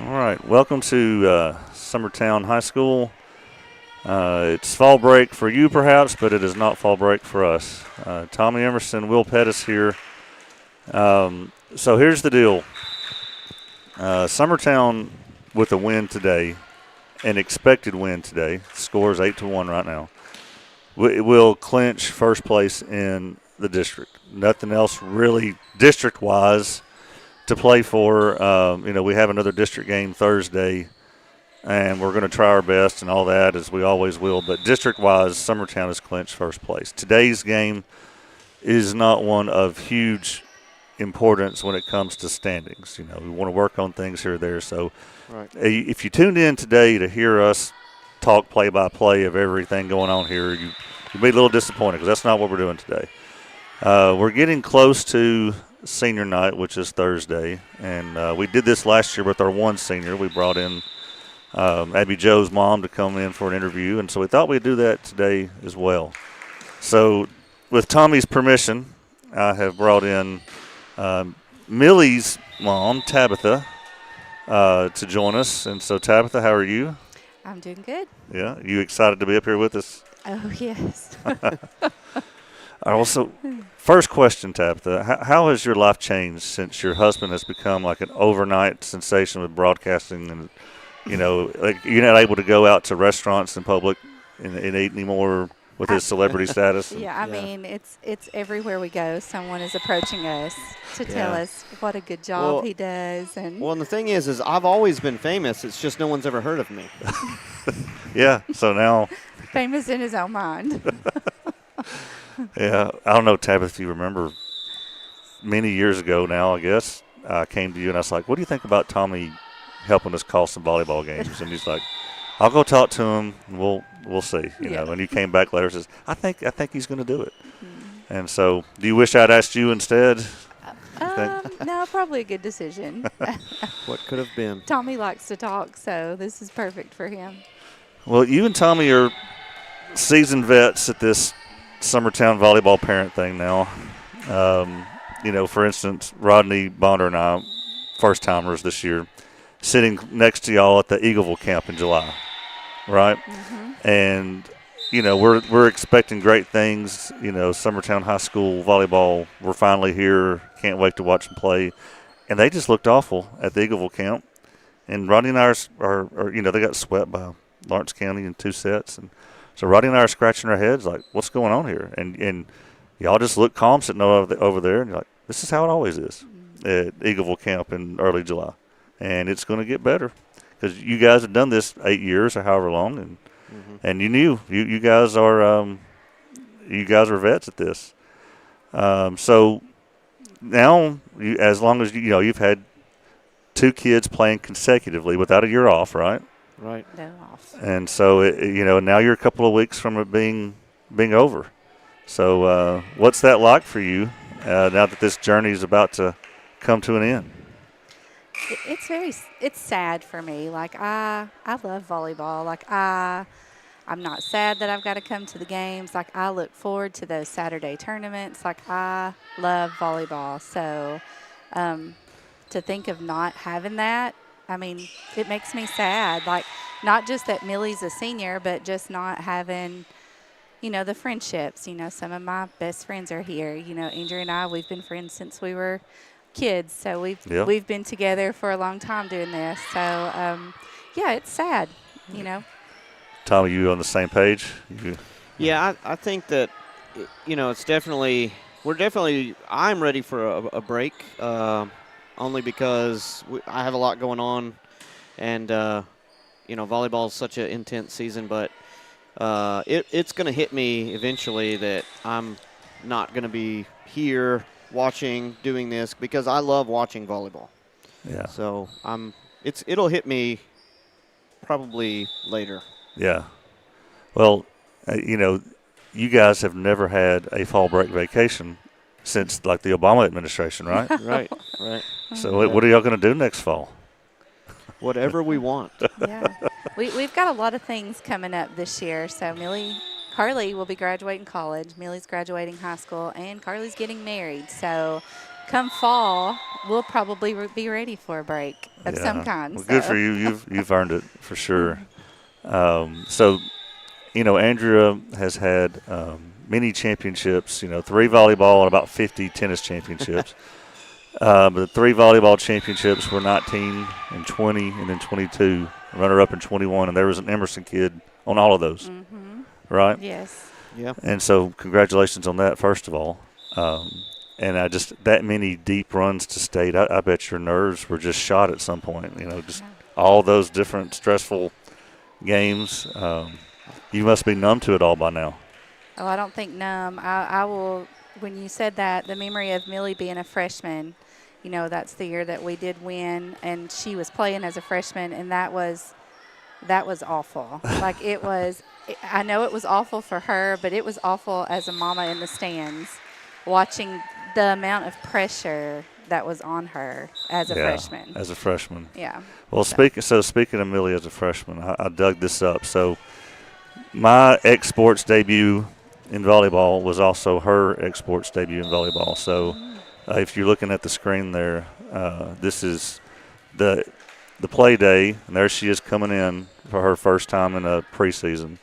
All right, welcome to Summertown High School. It's fall break for you, perhaps, but it is not fall break for us. Tommy Emerson, Will Pettis here. So here's the deal. Summertown with a win today, an expected win today. Score is 8-1 right now. It will clinch first place in the district. Nothing else really district-wise to play for. We have another district game Thursday, and we're going to try our best and all that, as we always will. But district-wise, Summertown has clinched first place. Today's game is not one of huge importance when it comes to standings. We want to work on things here or there. So Right. if you tuned in today to hear us talk play-by-play of everything going on here, you'll be a little disappointed because that's not what we're doing today. We're getting close to senior night, which is Thursday, and we did this last year with our one senior. We brought in Abby Joe's mom to come in for an interview, and so we thought we'd do that today as well. So with Tommy's permission, I have brought in Millie's mom, Tabitha, to join us. And so, Tabitha, how are you? I'm doing good. Yeah, you excited to be up here with us? Oh, yes. Also, first question, Tabitha, how has your life changed since your husband has become like an overnight sensation with broadcasting, and like you're not able to go out to restaurants in public and eat anymore with his celebrity status? Yeah, I mean, it's everywhere we go. Someone is approaching us to tell us what a good job he does. And the thing is I've always been famous. It's just no one's ever heard of me. Yeah, so now. Famous in his own mind. Yeah, I don't know, Tabitha, if you remember many years ago now, I guess, I came to you and I was like, what do you think about Tommy helping us call some volleyball games? And he's like, I'll go talk to him and we'll see, you know. And you came back later and says, I think he's going to do it. Mm-hmm. And so, do you wish I'd asked you instead? No, probably a good decision. What could have been? Tommy likes to talk, so this is perfect for him. Well, you and Tommy are seasoned vets at this Summertown volleyball parent thing now. For instance, Rodney Bonder and I, first timers this year, sitting next to y'all at the Eagleville camp in July, right? Mm-hmm. And we're expecting great things. Summertown High School volleyball. We're finally here. Can't wait to watch them play. And they just looked awful at the Eagleville camp. And Rodney and I are they got swept by Lawrence County in 2 sets. And so Rodney and I are scratching our heads like, what's going on here? And y'all just look calm sitting over there, and you're like, this is how it always is at Eagleville camp in early July. And it's going to get better because you guys have done this 8 years or however long, and you knew you guys are vets at this. So now, as long as you've had 2 kids playing consecutively without a year off, right? Right. No off. And so now you're a couple of weeks from it being over. So what's that like for you now that this journey is about to come to an end? It's sad for me. Like I love volleyball. Like I'm not sad that I've got to come to the games. Like I look forward to those Saturday tournaments. Like I love volleyball. So to think of not having that, I mean, it makes me sad. Like not just that Millie's a senior, but just not having, the friendships. Some of my best friends are here. Andrew and I, we've been friends since we were kids. So we've been together for a long time doing this. So, it's sad, Tommy, you on the same page? Yeah, I think that, it's definitely I'm ready for a break, only because I have a lot going on, and, volleyball is such an intense season, but it's going to hit me eventually that I'm not going to be here doing this, because I love watching volleyball. Yeah. So it'll hit me probably later. Yeah. Well, you guys have never had a fall break vacation since like the Obama administration, right? Right. So what are y'all going to do next fall? Whatever we want. Yeah. We've got a lot of things coming up this year. So Carly will be graduating college. Millie's graduating high school, and Carly's getting married. So come fall, we'll probably be ready for a break of some kind. Well, so. good for you. You've earned it for sure. So, Andrea has had many championships. 3 volleyball and about 50 tennis championships. But the 3 volleyball championships were 19 and 20 and then 22, runner-up in 21, and there was an Emerson kid on all of those, right? Yes. Yeah. And so congratulations on that, first of all. And that many deep runs to state, I bet your nerves were just shot at some point, just all those different stressful games. You must be numb to it all by now. Oh, I don't think numb. I will, when you said that, the memory of Millie being a freshman, that's the year that we did win, and she was playing as a freshman, and that was awful. Like, it was, I know it was awful for her, but it was awful as a mama in the stands watching the amount of pressure that was on her as a freshman. As a freshman. Yeah. Well, speaking of Millie as a freshman, I dug this up. So my X-Sports debut in volleyball was also her X-Sports debut in volleyball. So if you're looking at the screen there, this is the play day, and there she is coming in for her first time in a preseason.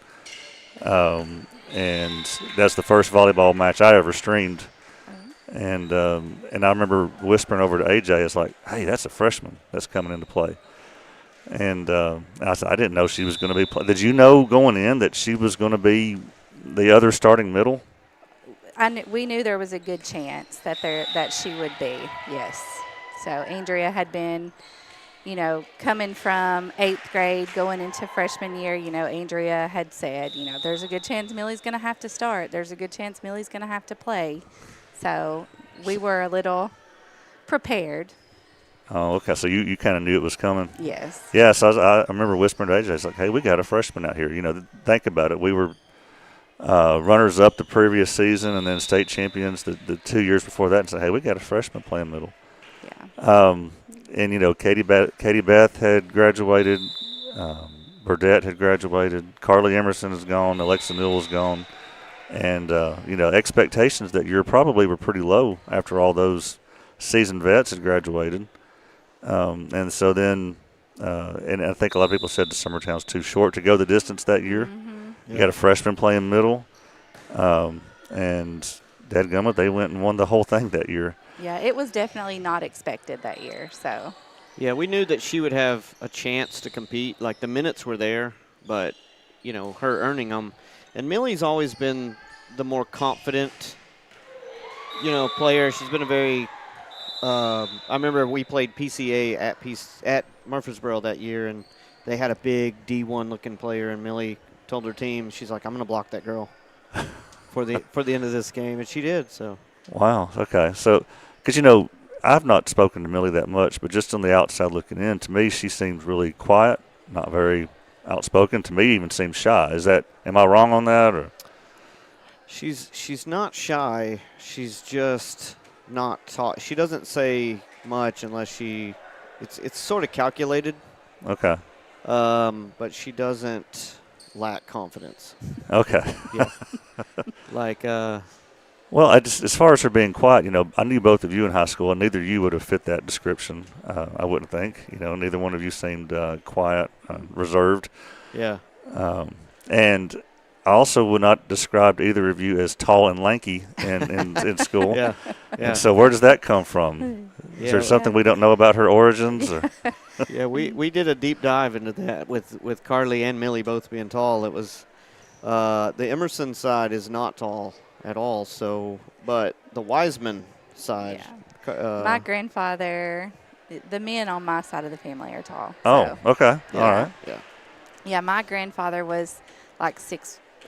And that's the first volleyball match I ever streamed. And I remember whispering over to AJ, it's like, hey, that's a freshman that's coming into play. And I said, I didn't know she was going to be Did you know going in that she was going to be the other starting middle? We knew there was a good chance that she would be, yes. So Andrea had been, coming from 8th grade, going into freshman year, Andrea had said, there's a good chance Millie's going to have to start. There's a good chance Millie's going to have to play. So we were a little prepared. Oh, okay. So you kind of knew it was coming. Yes. Yeah. So I remember whispering to AJ, it's like, hey, we got a freshman out here. Think about it. We were runners up the previous season and then state champions the 2 years before that, and said, hey, we got a freshman playing middle. Yeah. And Katie Beth had graduated. Burdette had graduated. Carly Emerson is gone. Alexa Newell is gone. And, expectations that year probably were pretty low after all those seasoned vets had graduated. And so then, and I think a lot of people said the Summertown's too short to go the distance that year. You got a freshman playing middle. And dadgummit, they went and won the whole thing that year. Yeah, it was definitely not expected that year. So. Yeah, we knew that she would have a chance to compete. Like, the minutes were there, but, her earning them. And Millie's always been the more confident, player. She's been a very I remember we played PCA at Murfreesboro that year, and they had a big D1-looking player, and Millie told her team, she's like, I'm going to block that girl for the end of this game, and she did. So. Wow, okay. So, because, I've not spoken to Millie that much, but just on the outside looking in, to me she seems really quiet, not very outspoken. To me, even seems shy. Am I wrong on that, or? She's not shy. She's just not taught. She doesn't say much unless it's sort of calculated. Okay. But she doesn't lack confidence. Okay. Yeah. Well, as far as her being quiet, I knew both of you in high school, and neither of you would have fit that description. I wouldn't think. Neither one of you seemed quiet, reserved. Yeah. And I also would not describe either of you as tall and lanky in school. Yeah. And so where does that come from? Is there something we don't know about her origins? Or? Yeah, we did a deep dive into that with Carly and Millie both being tall. It was the Emerson side is not tall at all. So, but the Wiseman side. Yeah. My grandfather, the men on my side of the family are tall. Oh, so. Okay. Yeah. All right. Yeah. Yeah, my grandfather was like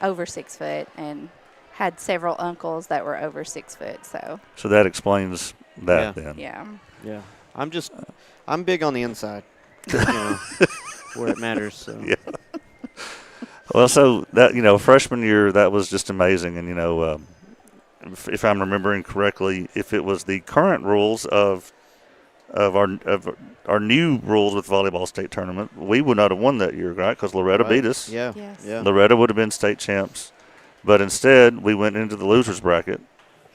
over 6 foot and had several uncles that were over 6 foot. So that explains that then. Yeah. Yeah. I'm big on the inside, where it matters. So. Yeah. Well, so that freshman year, that was just amazing, and if I'm remembering correctly, if it was the current rules of our new rules with volleyball state tournament, we would not have won that year, right? Because Loretta beat us. Yeah. Yes. Yeah. Loretta would have been state champs, but instead we went into the losers bracket,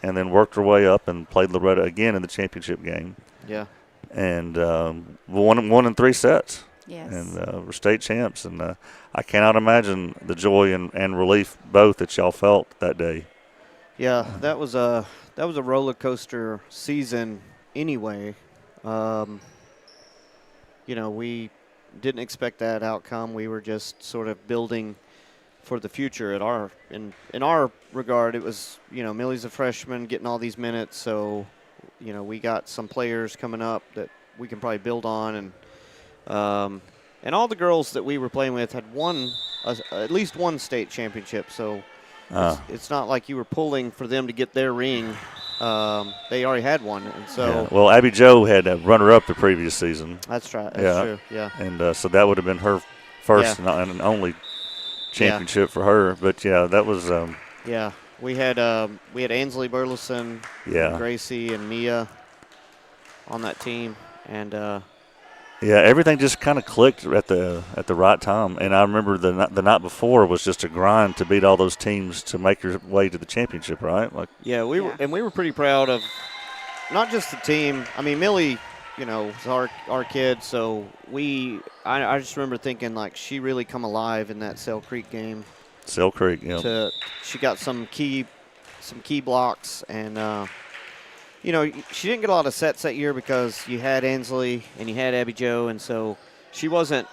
and then worked her way up and played Loretta again in the championship game. Yeah. And won in 3 sets. Yes. And we're state champs. And I cannot imagine the joy and relief both that y'all felt that day. Yeah, that was a roller coaster season anyway. We didn't expect that outcome. We were just sort of building for the future in our regard. It was, Millie's a freshman getting all these minutes, so we got some players coming up that we can probably build on, and all the girls that we were playing with had won at least one state championship, so it's not like you were pulling for them to get their ring. They already had one, and so. Yeah. Well, Abby Jo had a runner-up the previous season. That's right. That's true. Yeah. And so that would have been her first and only championship for her. But yeah, that was. We had Ansley Burleson, Gracie, and Mia on that team, and. Everything just kind of clicked at the right time. And I remember the night before was just a grind to beat all those teams to make your way to the championship, right? We were pretty proud of not just the team. I mean, Millie, was our kid, so I just remember thinking she really come alive in that Sale Creek game. Sale Creek, yeah. She got some key blocks, and she didn't get a lot of sets that year because you had Ansley and you had Abby Jo, and so she wasn't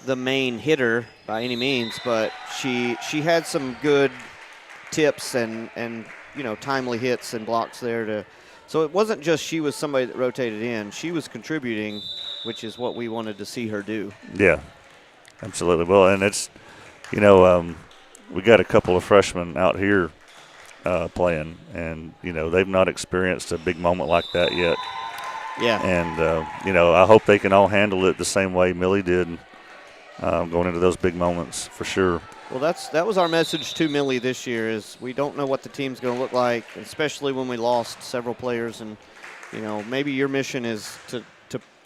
the main hitter by any means, but she had some good tips and timely hits and blocks there so it wasn't just she was somebody that rotated in. She was contributing, which is what we wanted to see her do. Yeah, absolutely. Well, and it's, we got a couple of freshmen out here playing, and they've not experienced a big moment like that yet. Yeah. And I hope they can all handle it the same way Millie did, going into those big moments for sure. Well, that was our message to Millie this year. Is we don't know what the team's going to look like, especially when we lost several players, and maybe your mission is to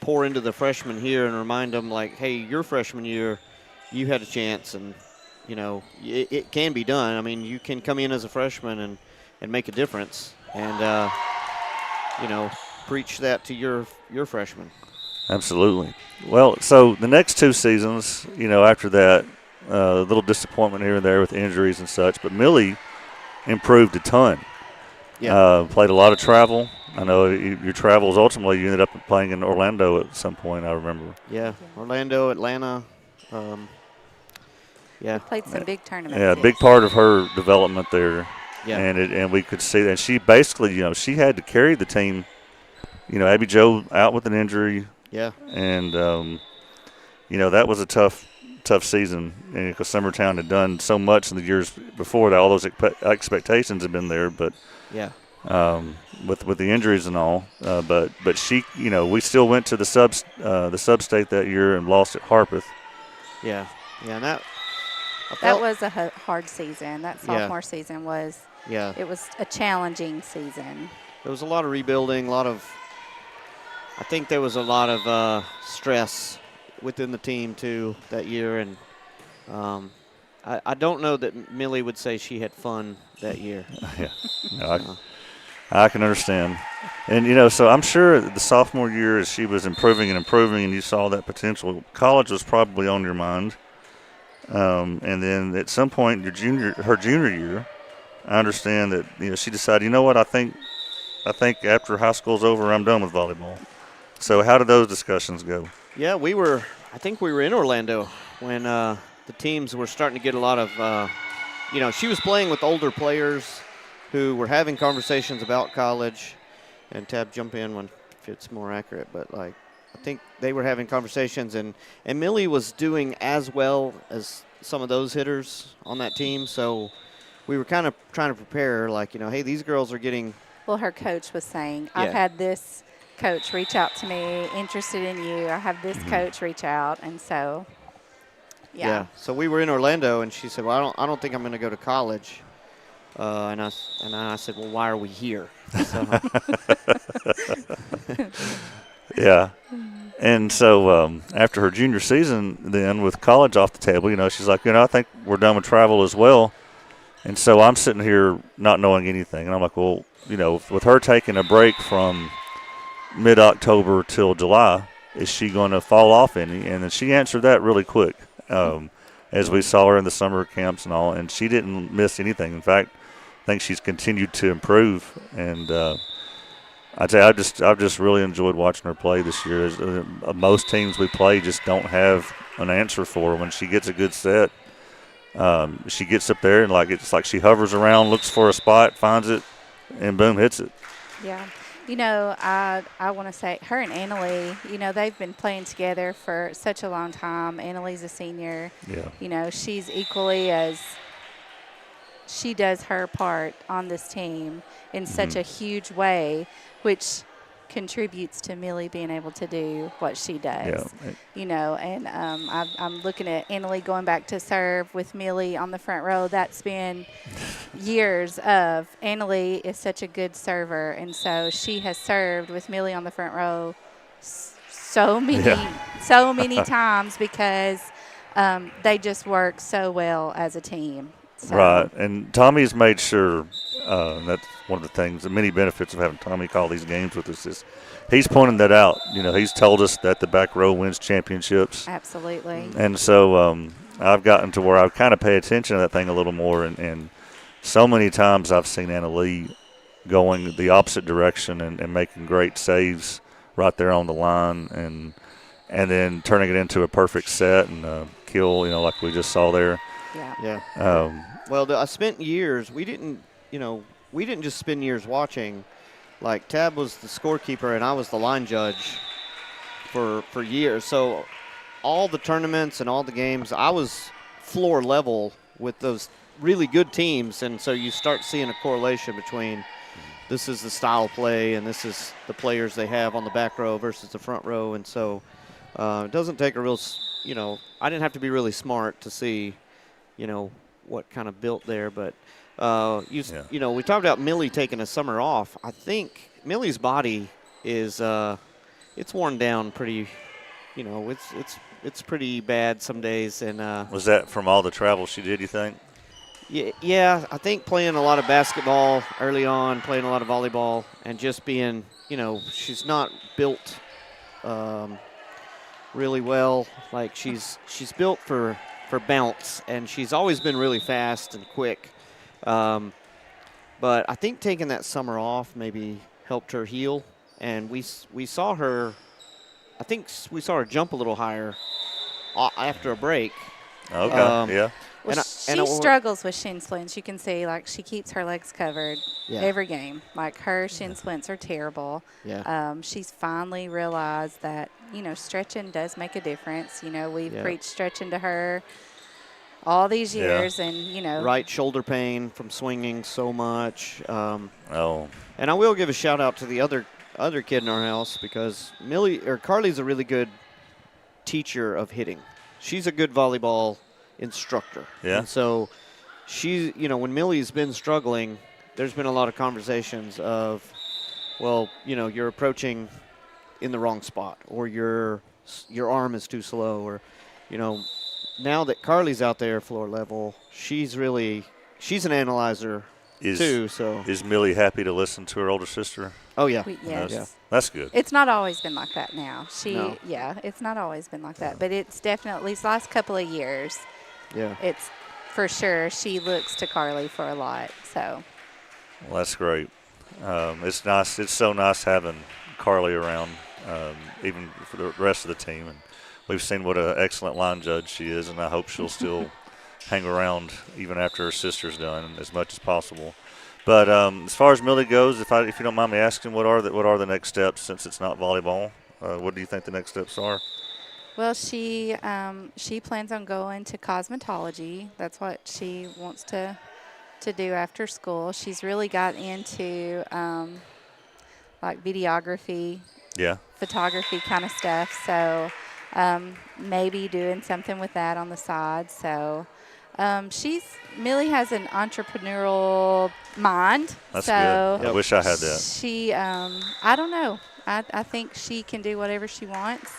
pour into the freshmen here and remind them hey, your freshman year, you had a chance, and it can be done. I mean, you can come in as a freshman and make a difference, and preach that to your freshmen. Absolutely. Well, so the next 2 seasons, after that, a little disappointment here and there with injuries and such, but Millie improved a ton. Yeah. Played a lot of travel. I know your travels ultimately you ended up playing in Orlando at some point, I remember. Yeah, Orlando, Atlanta. Played some big tournaments. Yeah, a big part of her development there. Yeah. And we could see that. And she basically, she had to carry the team. Abby Jo out with an injury. Yeah. And, that was a tough season because Summertown had done so much in the years before that. All those expectations had been there, but with the injuries and all. But she, we still went to the sub-state that year and lost at Harpeth. Yeah. Yeah, and that was a hard season. That sophomore season was. Yeah. It was a challenging season. There was a lot of rebuilding, I think there was a lot of stress within the team too that year, and I don't know that Millie would say she had fun that year. Yeah, no, I can understand. And, so I'm sure the sophomore year as she was improving and you saw that potential, college was probably on your mind. And then at some point her junior year, I understand that, she decided, what, I think after high school's over, I'm done with volleyball. So how did those discussions go? Yeah, I think we were in Orlando when the teams were starting to get a lot of, she was playing with older players who were having conversations about college. And Tab, jump in if it's more accurate. But, I think they were having conversations. And Millie was doing as well as some of those hitters on that team. So we were kind of trying to prepare her, hey, these girls are getting. Well, her coach was saying, I've had this coach reach out to me, interested in you. I have this coach reach out. And so, yeah. So we were in Orlando, and she said, well, I don't think I'm going to go to college. And I said, well, why are we here? So. Yeah. And so after her junior season, then with college off the table, she's like, I think we're done with travel as well. And so I'm sitting here not knowing anything. And I'm like, well, with her taking a break from mid-October till July, is she going to fall off any? And then she answered that really quick, as we saw her in the summer camps and all. And she didn't miss anything. In fact, I think she's continued to improve. And I'd say I've just really enjoyed watching her play this year. Most teams we play just don't have an answer for her. When she gets a good set, she gets up there and it's like she hovers around, looks for a spot, finds it, and boom, hits it. Yeah. I want to say her and Annalie, they've been playing together for such a long time. Annalie's a senior. Yeah. She's equally as she does her part on this team in such a huge way, which contributes to Millie being able to do what she does. Yeah. And I'm looking at Annalie going back to serve with Millie on the front row. That's been years of Annalie is such a good server, and so she has served with Millie on the front row so many times because they just work so well as a team. So. Right, and Tommy's made sure that's one of the things, the many benefits of having Tommy call these games with us is he's pointing that out. He's told us that the back row wins championships. Absolutely. And so I've gotten to where I kind of pay attention to that thing a little more, and so many times I've seen Anna Lee going the opposite direction and making great saves right there on the line and then turning it into a perfect set and kill, like we just saw there. Yeah. Well, I spent years. We didn't just spend years watching. Like Tab was the scorekeeper and I was the line judge for years. So all the tournaments and all the games, I was floor level with those really good teams. And so you start seeing a correlation between this is the style of play and this is the players they have on the back row versus the front row. And so it doesn't take a real, I didn't have to be really smart to see, what kind of built there. But, we talked about Millie taking a summer off. I think Millie's body is it's worn down pretty, it's pretty bad some days. And was that from all the travel she did, you think? Yeah, I think playing a lot of basketball early on, playing a lot of volleyball, and just being, she's not built really well. Like she's built for bounce, and she's always been really fast and quick. But I think taking that summer off maybe helped her heal, and we saw her. I think we saw her jump a little higher after a break. Okay. Yeah. Well, she struggles with shin splints. You can see, she keeps her legs covered every game. Like, her shin splints are terrible. Yeah. She's finally realized that, stretching does make a difference. We've preached stretching to her all these years, and, Right shoulder pain from swinging so much. Oh. And I will give a shout-out to the other kid in our house because Carly's a really good teacher of hitting. She's a good volleyball instructor. Yeah. And so she, when Millie's been struggling, there's been a lot of conversations of, well, you're approaching in the wrong spot, or your arm is too slow, or, now that Carly's out there floor level, she's an analyzer too. So is Millie happy to listen to her older sister? Oh yeah. Yes. That's good. It's not always been like that now. No. It's not always been like that, but it's definitely these last couple of years. Yeah. It's for sure she looks to Carly for a lot. So. Well, that's great. It's nice. It's so nice having Carly around, even for the rest of the team. And we've seen what an excellent line judge she is, and I hope she'll still hang around even after her sister's done as much as possible. But as far as Millie goes, if you don't mind me asking, what are the next steps since it's not volleyball? What do you think the next steps are? Well, she plans on going to cosmetology. That's what she wants to do after school. She's really got into videography, photography kind of stuff. So maybe doing something with that on the side. So Millie has an entrepreneurial mind. That's so good. I wish I had that. She I don't know. I think she can do whatever she wants.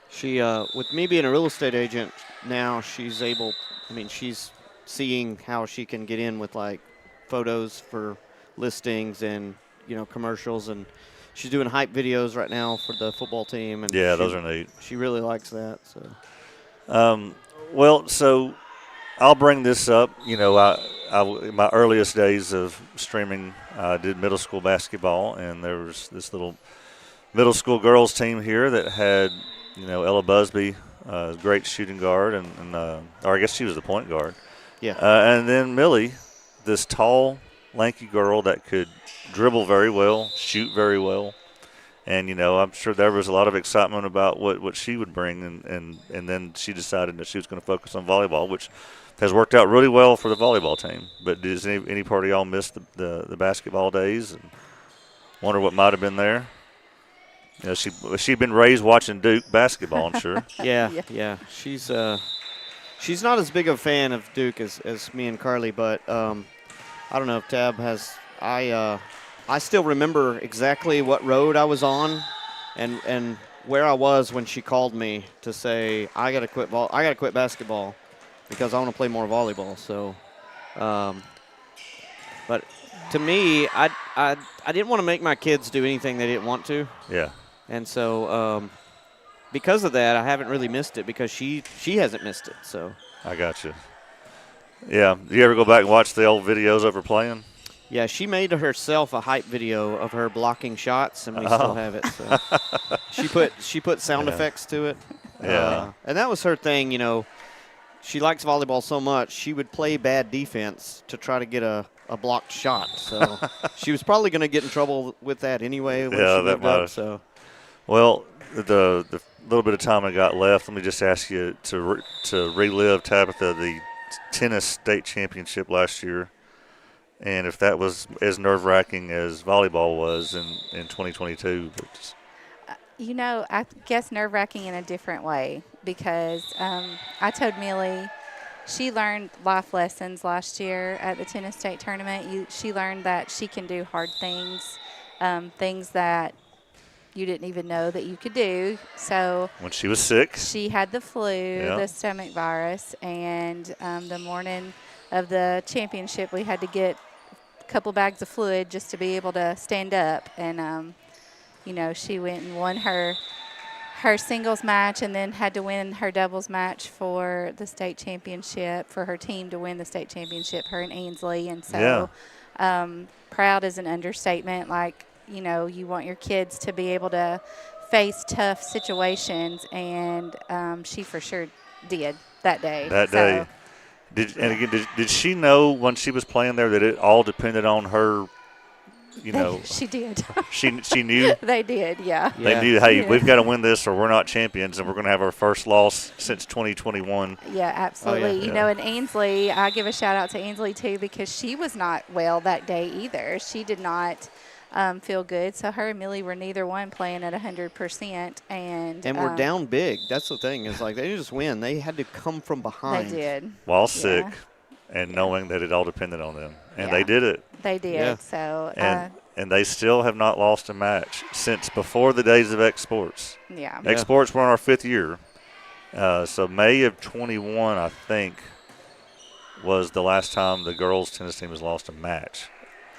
She with me being a real estate agent now, she's able I mean, she's seeing how she can get in with like photos for listings and commercials, and she's doing hype videos right now for the football team. And Yeah, those are neat. She really likes that. So, well, so I'll bring this up. In my earliest days of streaming, I did middle school basketball, and there was this little middle school girls team here that had, Ella Busby, great shooting guard, or I guess she was the point guard. Yeah. And then Millie, this tall, lanky girl that could dribble very well, shoot very well. And, I'm sure there was a lot of excitement about what she would bring. And then she decided that she was going to focus on volleyball, which has worked out really well for the volleyball team. But does any part of y'all miss the basketball days and wonder what might have been there? She'd been raised watching Duke basketball, I'm sure. Yeah. She's not as big of a fan of Duke as me and Carly, but I don't know if Tab has. I still remember exactly what road I was on, and where I was when she called me to say I got to quit basketball because I want to play more volleyball. So, but to me, I didn't want to make my kids do anything they didn't want to. Yeah. And so, because of that, I haven't really missed it because she hasn't missed it. So I got you. Yeah. Do you ever go back and watch the old videos of her playing? Yeah, she made herself a hype video of her blocking shots, and we still have it. So she put sound effects to it. Yeah. And that was her thing. She likes volleyball so much, she would play bad defense to try to get a blocked shot. So she was probably going to get in trouble with that anyway when she moved up. So. Well, the little bit of time I got left, let me just ask you to relive, Tabitha, the tennis state championship last year, and if that was as nerve-wracking as volleyball was in 2022. I guess nerve-wracking in a different way because I told Millie she learned life lessons last year at the tennis state tournament. She learned that she can do hard things, things that you didn't even know that you could do. So when she was sick, she had the flu, the stomach virus, and the morning of the championship, we had to get a couple bags of fluid just to be able to stand up. And she went and won her singles match, and then had to win her doubles match for the state championship for her team to win the state championship. Her and Ainsley, and so proud is an understatement. Like, you want your kids to be able to face tough situations, and she for sure did that day. Did she know when she was playing there that it all depended on her? She did. She knew. They did, yeah. They knew, hey, we've got to win this or we're not champions, and we're going to have our first loss since 2021. Yeah, absolutely. And Ainsley, I give a shout out to Ainsley too because she was not well that day either. She did not feel good. So her and Millie were neither one playing at 100%. And we're down big. That's the thing. It's like they didn't just win. They had to come from behind. They did. While sick and knowing that it all depended on them. And they did it. They did. Yeah. So and they still have not lost a match since before the days of X Sports. Yeah. X Sports were on our 5th year. So May of 21, I think, was the last time the girls' tennis team has lost a match.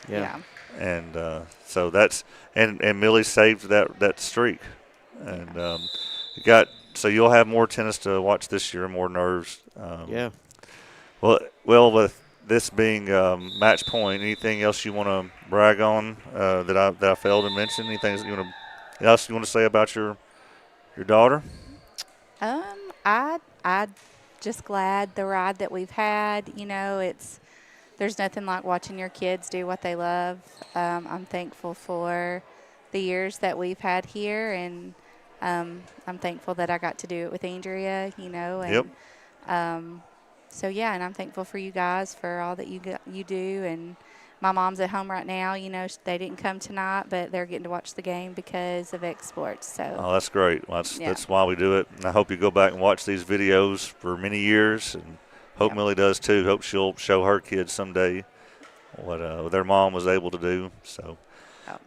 Yeah. And so that's and Millie saved that streak, and so you'll have more tennis to watch this year, more nerves. Well, with this being match point, anything else you want to brag on that I failed to mention? Anything else you want to say about your daughter? I just glad the ride that we've had. There's nothing like watching your kids do what they love. I'm thankful for the years that we've had here, and I'm thankful that I got to do it with Andrea, and so and I'm thankful for you guys for all that you do. And my mom's at home right now. They didn't come tonight, but they're getting to watch the game because of X Sports. So that's great. Well, that's why we do it. And I hope you go back and watch these videos for many years, and hope Millie does too. Hope she'll show her kids someday what their mom was able to do. So,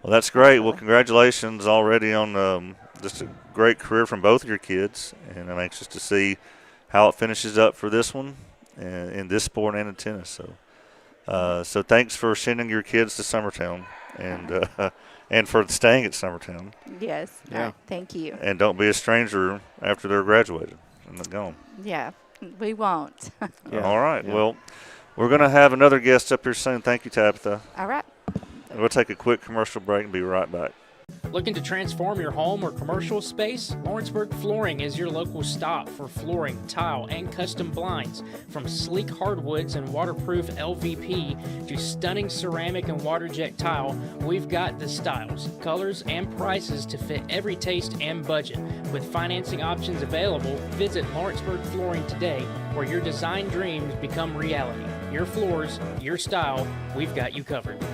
well, that's great. Well, congratulations already on just a great career from both of your kids, and I'm anxious to see how it finishes up for this one. in this sport and in tennis. So thanks for sending your kids to Summertown and for staying at Summertown. Yes. Yeah. All right, thank you. And don't be a stranger after they're graduated and gone. Yeah, we won't. Yeah. All right. Yeah. Well, we're going to have another guest up here soon. Thank you, Tabitha. All right. We'll take a quick commercial break and be right back. Looking to transform your home or commercial space? Lawrenceburg Flooring is your local stop for flooring, tile, and custom blinds. From sleek hardwoods and waterproof LVP to stunning ceramic and water jet tile, we've got the styles, colors, and prices to fit every taste and budget. With financing options available, visit Lawrenceburg Flooring today, where your design dreams become reality. Your floors, your style, we've got you covered.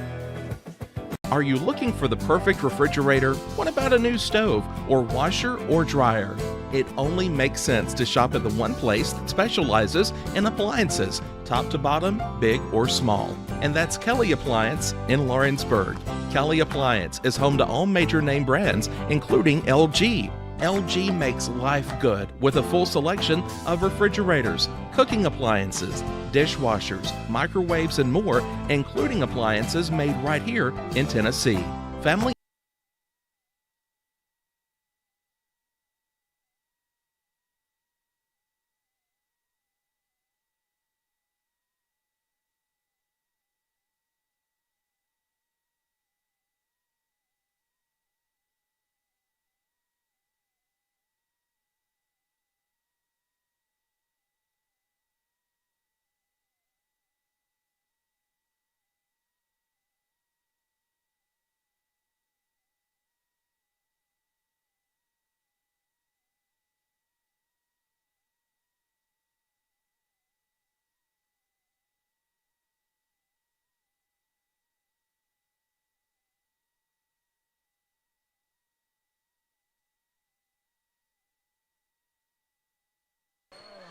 Are you looking for the perfect refrigerator? What about a new stove or washer or dryer? It only makes sense to shop at the one place that specializes in appliances, top to bottom, big or small. And that's Kelly Appliance in Lawrenceburg. Kelly Appliance is home to all major name brands, including LG. LG makes life good with a full selection of refrigerators, cooking appliances, dishwashers, microwaves, and more, including appliances made right here in Tennessee. Family.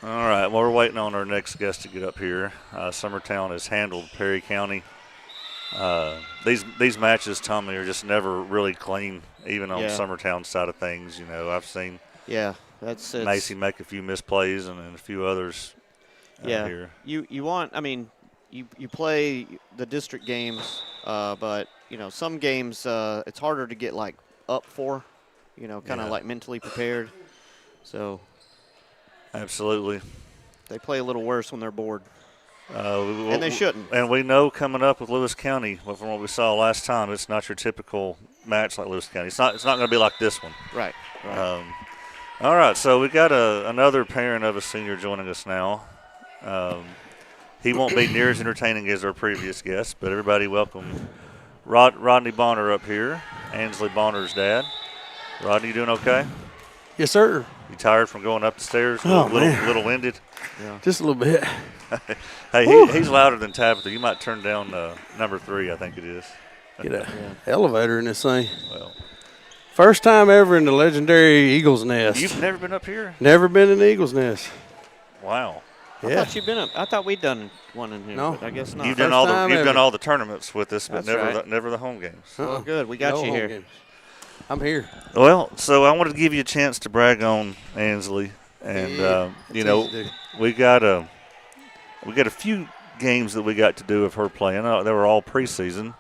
All right. Well, we're waiting on our next guest to get up here. Summertown has handled Perry County. These matches, Tommy, are just never really clean, even on Summertown's side of things. You know, I've seen that's Macy make a few misplays and a few others here. You want, I mean, you play the district games, but, you know, some games it's harder to get, like, up for, you know, kind of like mentally prepared. So – absolutely. they play a little worse when they're bored. And they shouldn't. And we know coming up with Lewis County, from what we saw last time, it's not your typical match like Lewis County. It's not going to be like this one. Right. All right, so we got another parent of a senior joining us now. He won't be near as entertaining as our previous guest, but everybody welcome Rodney Bonner up here, Ansley Bonner's dad. Rodney, you doing okay? Yes, sir. You tired from going up the stairs? A little winded? Yeah. Just a little bit. Hey, he's louder than Tabitha. You might turn down number 3, I think it is. Get an elevator in this thing. Well, first time ever in the legendary Eagle's Nest. you've never been up here? Never been in the Eagle's Nest. Wow. Yeah. I thought we'd done one in here. No. But I guess not. You've First done all the tournaments with us, but That's never the home games. Well, good. We got No you home here. games. I'm here. Well, so I wanted to give you a chance to brag on Ansley, and you know, we got a few games that we got to do of her playing. They were all preseason.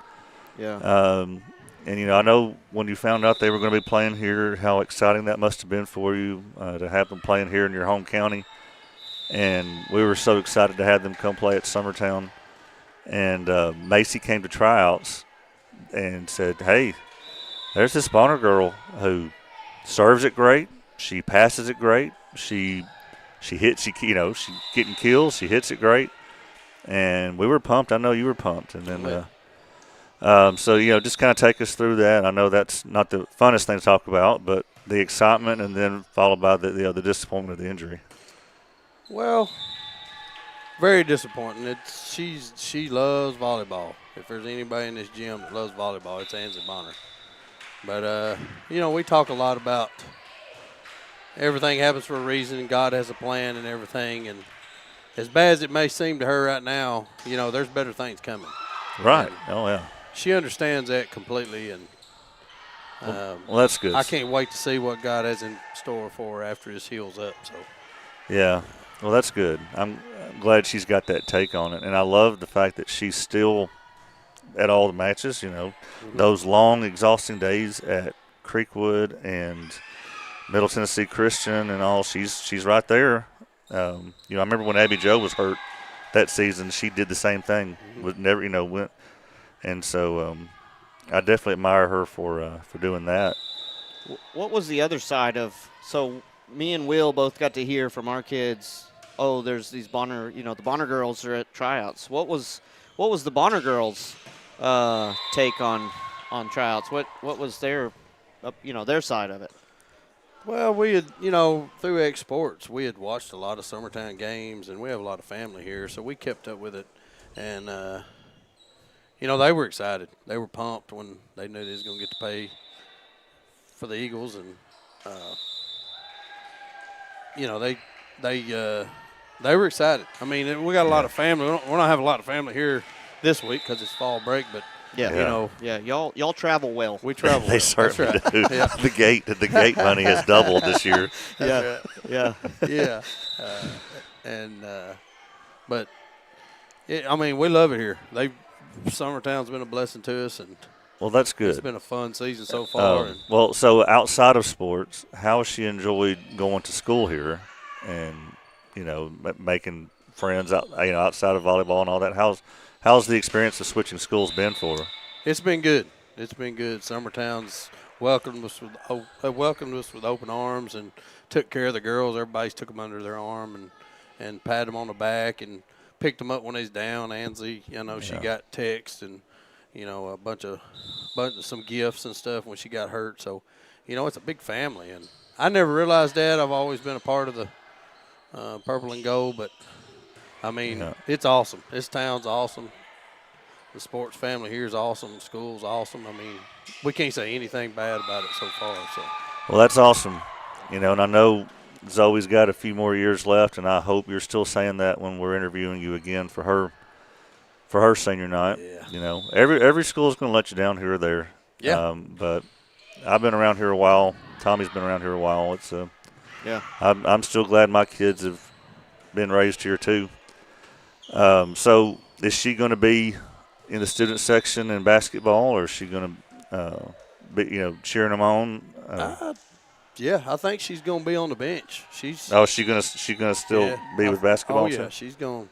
Yeah. And you know, I know when you found out they were going to be playing here, how exciting that must have been for you to have them playing here in your home county. And we were so excited to have them come play at Summertown. And Macy came to tryouts and said, "Hey, there's this Bonner girl who serves it great. She passes it great. She hits. She's getting kills. She hits it great." And we were pumped. I know you were pumped. And then, so you know, just kind of take us through that. I know that's not the funnest thing to talk about, but the excitement, and then followed by the disappointment of the injury. Well, very disappointing. She loves volleyball. If there's anybody in this gym that loves volleyball, it's Ansley Bonner. But, you know, we talk a lot about everything happens for a reason, and God has a plan and everything. And as bad as it may seem to her right now, you know, there's better things coming. Right. And oh, yeah. she understands that completely. And well, that's good. I can't wait to see what God has in store for her after this heals up. So. Yeah. Well, that's good. I'm glad she's got that take on it, and I love the fact that she's still at all the matches. Those long, exhausting days at Creekwood and Middle Tennessee Christian and all. She's right there. I remember when Abby Jo was hurt that season, she did the same thing. Was never, went, and so I definitely admire her for doing that. What was the other side of? So me and Will both got to hear from our kids. Oh, there's these Bonner. The Bonner girls are at tryouts. What was the Bonner girls' take on tryouts? What was their their side of it? Well, we had, through X Sports, we had watched a lot of Summertown games, and we have a lot of family here, so we kept up with it. And, they were excited. They were pumped when they knew they was going to get to pay for the Eagles. And, they were excited. I mean, we got a lot of family. We're not having a lot of family here this week because it's fall break, but – y'all travel well. We travel. They certainly do. Yeah. The gate money has doubled this year. Yeah. But we love it here. Summertown's been a blessing to us, and well, that's good. It's been a fun season so far. Well, so outside of sports, how has she enjoyed going to school here, and making friends outside of volleyball and all that? How's the experience of switching schools been for her? It's been good. Summertown's welcomed us with open arms and took care of the girls. Everybody's took them under their arm and patted them on the back and picked them up when they's down. Ansley, she got text and a bunch of some gifts and stuff when she got hurt. So, it's a big family. And I never realized that. I've always been a part of the purple and gold, but it's awesome. This town's awesome. The sports family here is awesome. The school's awesome. We can't say anything bad about it so far. So. Well, that's awesome. And I know Zoe's got a few more years left, and I hope you're still saying that when we're interviewing you again for her senior night. Yeah. Every school is going to let you down here or there. Yeah. But I've been around here a while. Tommy's been around here a while. It's I'm still glad my kids have been raised here too. So is she going to be in the student section in basketball, or is she going to be, cheering them on? Yeah, I think she's going to be on the bench. She's going to still be with basketball? Oh yeah, too? she's going.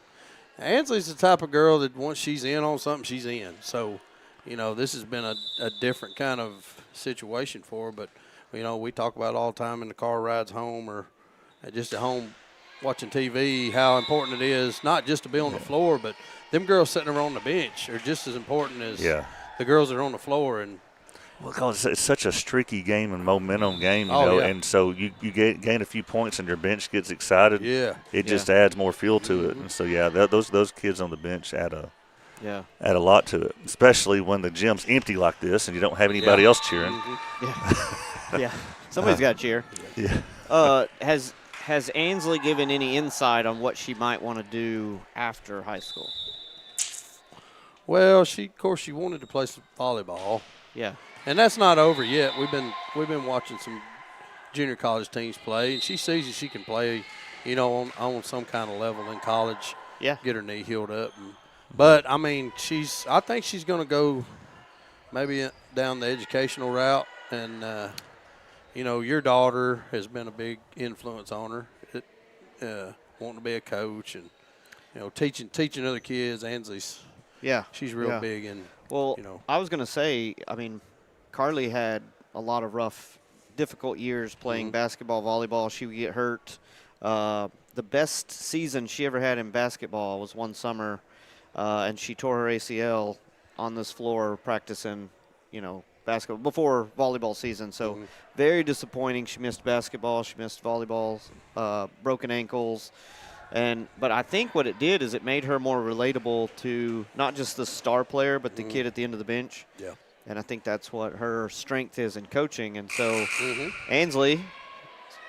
Ansley's the type of girl that once she's in on something, she's in. So, this has been a different kind of situation for her. But, we talk about it all the time in the car rides home or just at home watching TV, how important it is not just to be on the floor, but them girls sitting around on the bench are just as important as the girls that are on the floor. And well, it's such a streaky game and momentum game, and so you gain a few points and your bench gets excited. Yeah, it just adds more fuel to it. And so those kids on the bench add a lot to it, especially when the gym's empty like this and you don't have anybody else cheering. Yeah, somebody's got to cheer. Yeah. Has Ansley given any insight on what she might want to do after high school? Well, she wanted to play some volleyball. Yeah. And that's not over yet. We've been watching some junior college teams play, and she sees that she can play, on some kind of level in college. Yeah. Get her knee healed up. But I think she's going to go maybe down the educational route, and your daughter has been a big influence on her, wanting to be a coach and teaching other kids. Ansley's she's real big and I was going to say, Carly had a lot of rough, difficult years playing basketball, volleyball. She would get hurt. The best season she ever had in basketball was one summer, and she tore her ACL on this floor practicing, basketball before volleyball season. So very disappointing. She missed basketball. She missed volleyball, broken ankles. But I think what it did is it made her more relatable to not just the star player, but the kid at the end of the bench. Yeah. And I think that's what her strength is in coaching. And so Ansley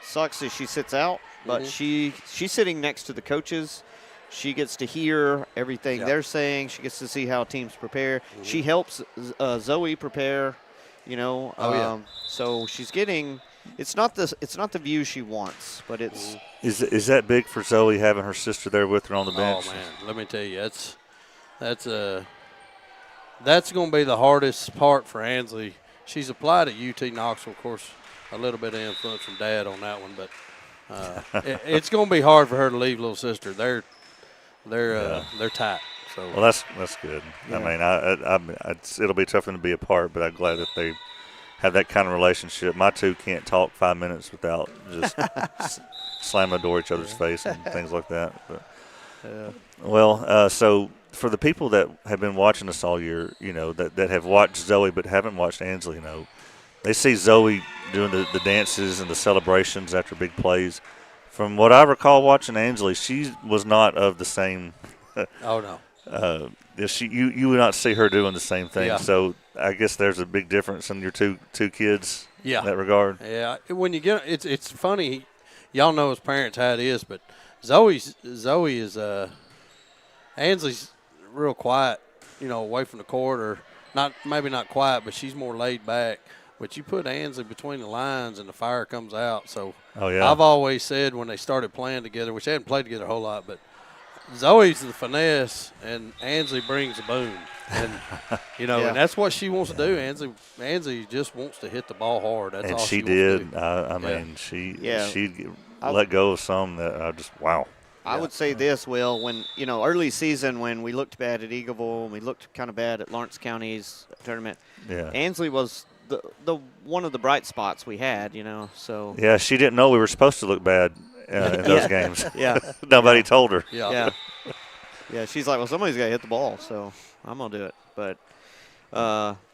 sucks as she sits out, but she's sitting next to the coaches. She gets to hear everything they're saying. She gets to see how teams prepare. She helps Zoe prepare, So she's getting it's not the view she wants, but it's Is that big for Zoe having her sister there with her on the bench? Oh man, let me tell you, that's going to be the hardest part for Ansley. She's applied at UT Knoxville, of course, a little bit of influence from Dad on that one, but it's going to be hard for her to leave little sister. They're tight. So Well, that's good. Yeah. I mean, it'll be tough for them to be apart, but I'm glad that they have that kind of relationship. My two can't talk 5 minutes without just slamming the door at each other's face and things like that. But, so for the people that have been watching us all year, that have watched Zoe but haven't watched Ansley, they see Zoe doing the dances and the celebrations after big plays. From what I recall watching Ansley, she was not of the same. oh no. You would not see her doing the same thing. Yeah. So I guess there's a big difference in your two kids Yeah. in that regard. Yeah, when you get it's funny, y'all know as parents how it is, but Zoe is Ansley's real quiet, away from the court, or maybe not quiet, but she's more laid back. But you put Ansley between the lines and the fire comes out. So I've always said when they started playing together, which they hadn't played together a whole lot, but Zoe's the finesse and Ansley brings the boom. And and that's what she wants to do. Ansley just wants to hit the ball hard. That's And all she wants to did. do. I mean, she I- let go of some that I just wow. I would say this, Will, when, early season when we looked bad at Eagleville and we looked kind of bad at Lawrence County's tournament, Yeah. Ansley was the one of the bright spots we had, so. Yeah, she didn't know we were supposed to look bad in those games. Yeah. Nobody told her. Yeah. Yeah, she's like, well, somebody's got to hit the ball, so I'm going to do it. But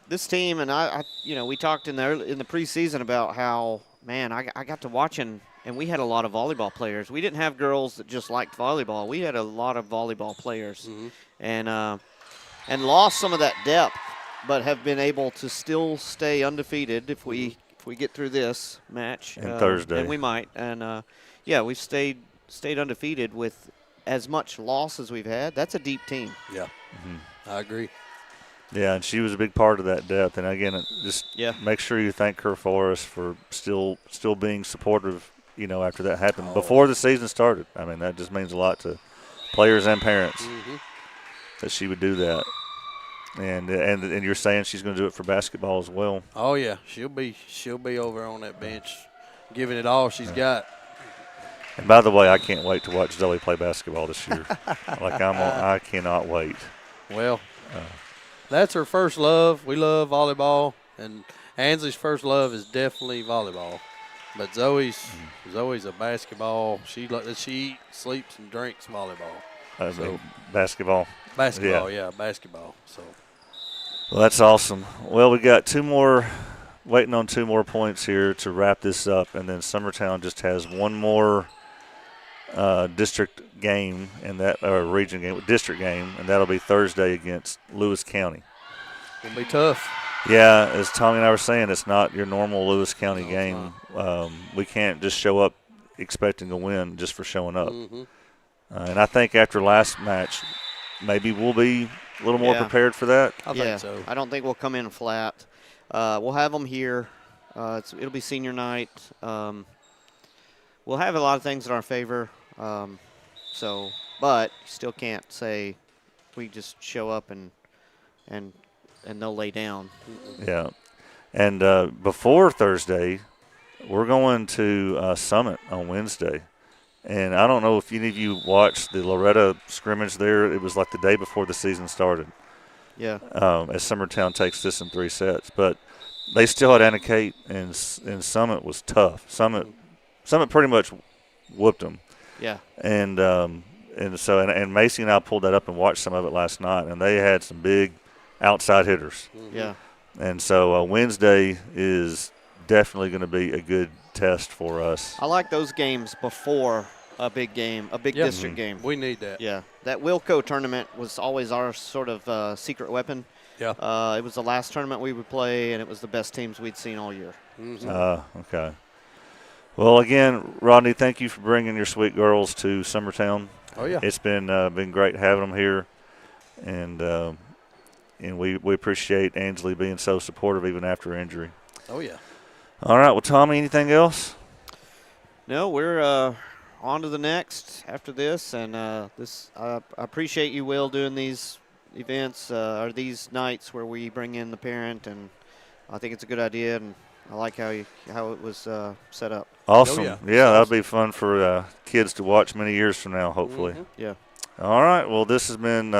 this team, and I we talked in the preseason about how, man, I got to watching, and we had a lot of volleyball players. We didn't have girls that just liked volleyball. We had a lot of volleyball players, and lost some of that depth, but have been able to still stay undefeated if we get through this match. And Thursday. And we might. And, we've stayed undefeated with as much loss as we've had. That's a deep team. Yeah. I agree. Yeah, and she was a big part of that depth. And again, make sure you thank her for us for still being supportive. After that happened before the season started. I mean, that just means a lot to players and parents that she would do that. And you're saying she's going to do it for basketball as well. Oh yeah, she'll be over on that bench, giving it all she's got. And by the way, I can't wait to watch Zoe play basketball this year. I cannot wait. Well, that's her first love. We love volleyball, and Ansley's first love is definitely volleyball. But Zoe's a basketball. She eats, sleeps, and drinks volleyball. Basketball. Basketball, yeah, basketball. So. Well, that's awesome. Well, we got waiting on two more points here to wrap this up, and then Summertown just has one more district game, region game, district game, and that'll be Thursday against Lewis County. It'll be tough. Yeah, as Tommy and I were saying, it's not your normal Lewis County game. We can't just show up expecting to win just for showing up. And I think after last match, maybe we'll be a little more prepared for that. I think so. I don't think we'll come in flat. We'll have them here. It'll be senior night. We'll have a lot of things in our favor. But still can't say we just show up and they'll lay down. Yeah. And before Thursday, we're going to Summit on Wednesday. And I don't know if any of you watched the Loretta scrimmage there. It was like the day before the season started. Yeah. As Summertown takes this in 3 sets. But they still had Anna Kate, and Summit was tough. Summit pretty much whooped them. Yeah. And Macy and I pulled that up and watched some of it last night, and they had some big outside hitters. Yeah. And so Wednesday is definitely going to be a good test for us. I like those games before a big game, a big district game. We need that. Yeah. That Wilco tournament was always our sort of secret weapon. Yeah. It was the last tournament we would play, and it was the best teams we'd seen all year. Okay. Well, again, Rodney, thank you for bringing your sweet girls to Summertown. Oh, yeah. It's been great having them here, and we appreciate Ansley being so supportive even after injury. Oh, yeah. All right. Well, Tommy, anything else? No, we're on to the next after this, and I appreciate you, Will, doing these events or these nights where we bring in the parent, and I think it's a good idea, and I like how it was set up. Awesome. yeah. That'll be fun for kids to watch many years from now, hopefully. Yeah. All right. Well, this has been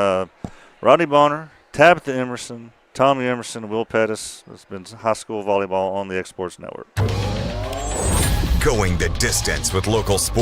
Rodney Bonner, Tabitha Emerson, Tommy Emerson, and Will Pettis. It's been high school volleyball on the Exports Network. Going the distance with local sports.